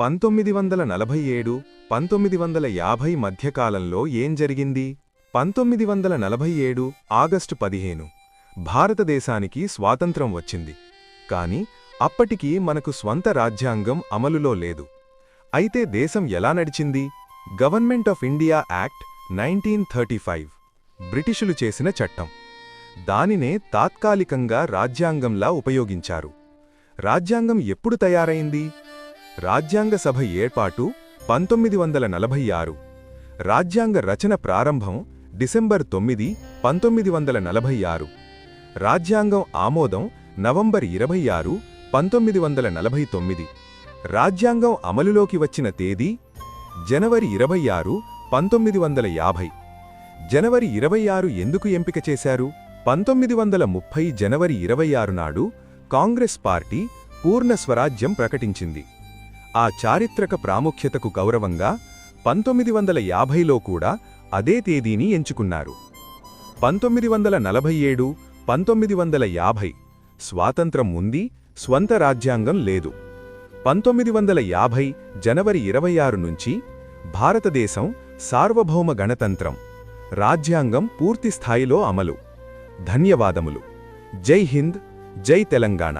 1947 1950 మధ్యకాలంలో ఏం జరిగింది? 1947 ఆగస్టు 15 భారతదేశానికి స్వాతంత్రం వచ్చింది. కాని అప్పటికి మనకు స్వంత రాజ్యాంగం అమలులో లేదు. అయితే దేశం ఎలా నడిచింది? గవర్నమెంట్ ఆఫ్ ఇండియా యాక్ట్ 1935 బ్రిటిషులు చేసిన చట్టం. దానినే తాత్కాలికంగా రాజ్యాంగంలా ఉపయోగించారు. రాజ్యాంగం ఎప్పుడు తయారైంది? రాజ్యాంగ సభ ఏర్పాటు 1946. రాజ్యాంగ రచన ప్రారంభం డిసెంబర్ 9, 1946. రాజ్యాంగం ఆమోదం నవంబర్ 26, 1949. రాజ్యాంగం అమలులోకి వచ్చిన తేదీ జనవరి 26, 1950. జనవరి 26 ఎందుకు ఎంపిక చేశారు? 1930 జనవరి 26 నాడు కాంగ్రెస్ పార్టీ పూర్ణ స్వరాజ్యం ప్రకటించింది. ఆ చారిత్రక ప్రాముఖ్యతకు గౌరవంగా 1950లో కూడా అదే తేదీని ఎంచుకున్నారు. 1947, 1950 స్వాతంత్రం ఉంది, స్వంత రాజ్యాంగం లేదు. 1950 జనవరి 26 నుంచి భారతదేశం సార్వభౌమ గణతంత్రం, రాజ్యాంగం పూర్తి స్థాయిలో అమలు. ధన్యవాదములు. జై హింద్, జై తెలంగాణ.